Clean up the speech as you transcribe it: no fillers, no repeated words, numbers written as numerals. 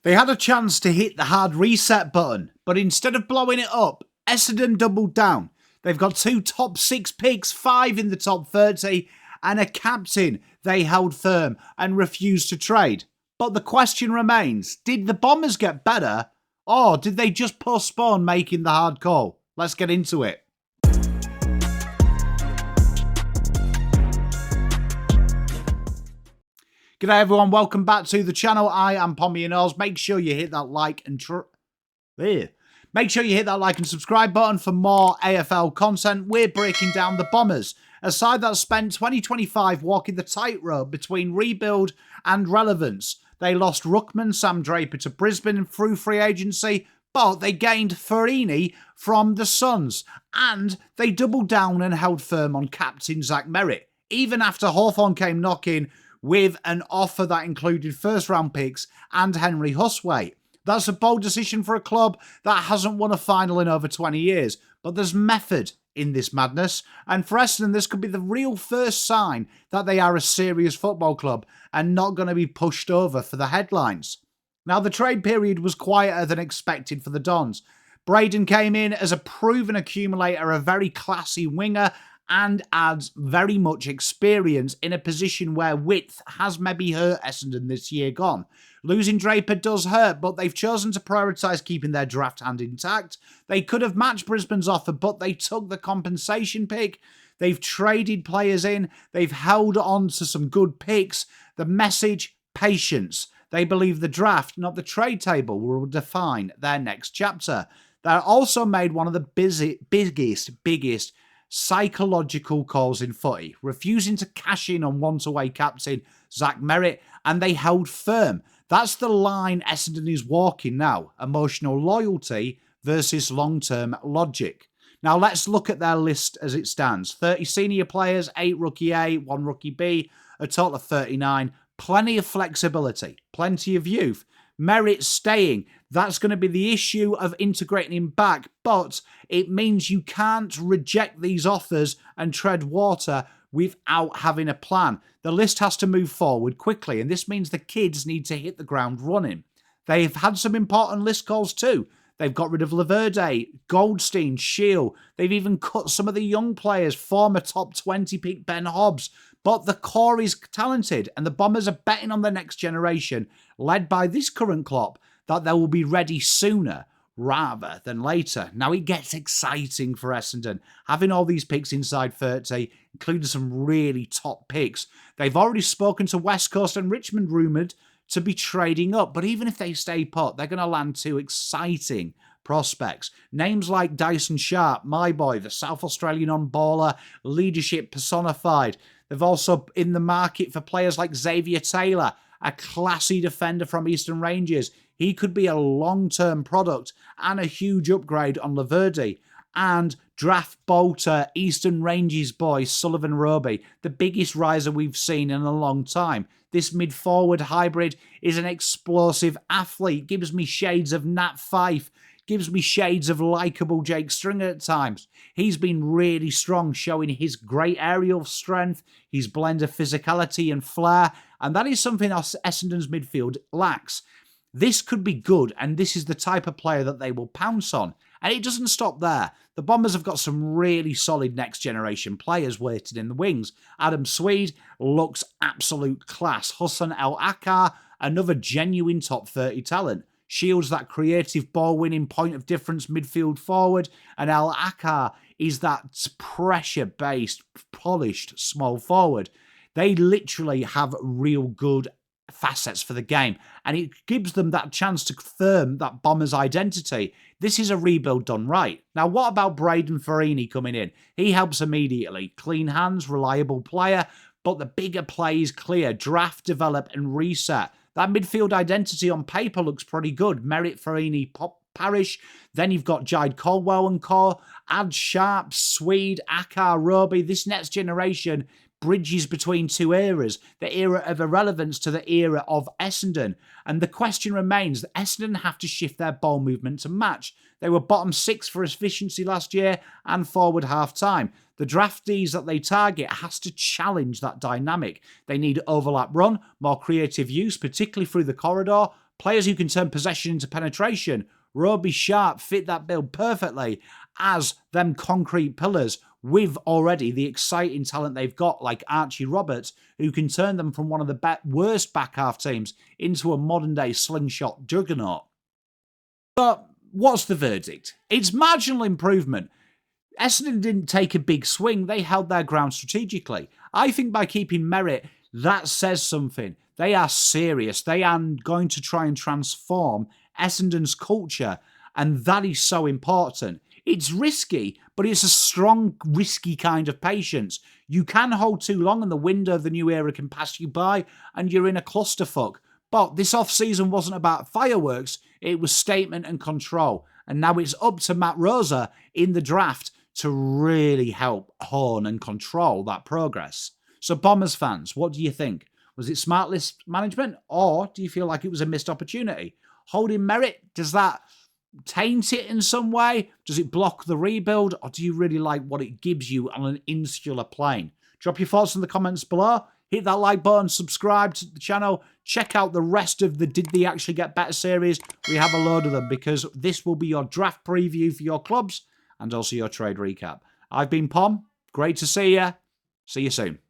They had a chance to hit the hard reset button, but instead of blowing it up, Essendon doubled down. They've got 2 top 6 picks, 5 in the top 30, and a captain they held firm and refused to trade. But the question remains, did the Bombers get better, or did they just postpone making the hard call? Let's get into it. G'day everyone, welcome back to the channel. I am PommyInOz. Make sure you hit that like and Make sure you hit that like and subscribe button for more AFL content. We're breaking down the Bombers, a side that spent 2025 walking the tightrope between rebuild and relevance. They lost ruckman Sam Draper to Brisbane through free agency, but they gained Fiorini from the Suns, and they doubled down and held firm on captain Zach Merrett, even after Hawthorn came knocking with an offer that included first-round picks and Henry Hustwaite. That's a bold decision for a club that hasn't won a final in over 20 years, but there's method in this madness, and for Essendon, this could be the real first sign that they are a serious football club and not going to be pushed over for the headlines. Now, the trade period was quieter than expected for the Dons. Brayden came in as a proven accumulator, a very classy winger, and adds very much experience in a position where width has maybe hurt Essendon this year gone. Losing Draper does hurt, but they've chosen to prioritise keeping their draft hand intact. They could have matched Brisbane's offer, but they took the compensation pick. They've traded players in. They've held on to some good picks. The message, patience. They believe the draft, not the trade table, will define their next chapter. They also made one of the biggest psychological calls in footy, refusing to cash in on once-away captain Zach Merrett, and they held firm. That's the line Essendon is walking now, emotional loyalty versus long-term logic. Now let's look at their list as it stands. 30 senior players, 8 rookie A, 1 rookie B, a total of 39. Plenty of flexibility, plenty of youth. Merrett staying, that's going to be the issue of integrating him back, but it means you can't reject these offers and tread water without having a plan. The list has to move forward quickly, and this means the kids need to hit the ground running. They've had some important list calls too. They've got rid of Laverde, Goldstein, Shield. They've even cut some of the young players, former top 20 pick Ben Hobbs. But the core is talented, and the Bombers are betting on the next generation, led by this current club, that they will be ready sooner rather than later. Now, it gets exciting for Essendon, having all these picks inside 30, including some really top picks. They've already spoken to West Coast and Richmond, rumoured to be trading up, but even if they stay put, they're going to land 2 exciting prospects. Names like Dyson Sharp, my boy, the South Australian on-baller, leadership personified. They've also in the market for players like Xavier Taylor, a classy defender from Eastern Rangers. He could be a long-term product and a huge upgrade on Laverde. And draft bolter, Eastern Rangers boy, Sullivan Roby, the biggest riser we've seen in a long time. This mid-forward hybrid is an explosive athlete, gives me shades of Nat Fyfe, gives me shades of likeable Jake Stringer at times. He's been really strong, showing his great aerial strength, his blend of physicality and flair, and that is something Essendon's midfield lacks. This could be good, and this is the type of player that they will pounce on. And it doesn't stop there. The Bombers have got some really solid next-generation players waiting in the wings. Adam Sweid looks absolute class. Hussien Achkar, another genuine top 30 talent. Shields that creative ball-winning point-of-difference midfield forward, and Achkar is that pressure-based, polished small forward. They literally have real good facets for the game, and it gives them that chance to confirm that Bombers' identity. This is a rebuild done right. Now, what about Brayden Fiorini coming in? He helps immediately. Clean hands, reliable player, but the bigger play is clear. Draft, develop, and reset. That midfield identity on paper looks pretty good. Merrett, Fiorini, Parish. Then you've got Jide Caldwell and co. Add Sharp, Sweid, Achkar, Roby. This next generation bridges between 2 eras, the era of irrelevance to the era of Essendon. And the question remains that Essendon have to shift their ball movement to match. They were bottom 6 for efficiency last year and forward half-time. The draftees that they target has to challenge that dynamic. They need overlap run, more creative use, particularly through the corridor, Players who can turn possession into penetration. Roby Sharp fit that bill perfectly as them concrete pillars with already the exciting talent they've got like Archie Roberts, who can turn them from one of the worst back half teams into a modern day slingshot juggernaut. But what's the verdict? It's marginal improvement. Essendon didn't take a big swing, they held their ground strategically. I think by keeping Merrett, that says something. They are serious. They are going to try and transform Essendon's culture, and that is so important. It's risky, but it's a strong, risky kind of patience. You can hold too long and the window of the new era can pass you by and you're in a clusterfuck. But this off-season wasn't about fireworks, it was statement and control. And now it's up to Matt Rosa in the draft to really help hone and control that progress. So Bombers fans, what do you think? Was it smart list management, or do you feel like it was a missed opportunity? Holding Merrett, does that taint it in some way? Does it block the rebuild, or do you really like what it gives you on an insular plane? Drop your thoughts in the comments below. Hit that like button, subscribe to the channel, check out the rest of the Did They Actually Get Better series. We have a load of them because this will be your draft preview for your clubs and also your trade recap. I've been Pom. Great to see you. See you soon.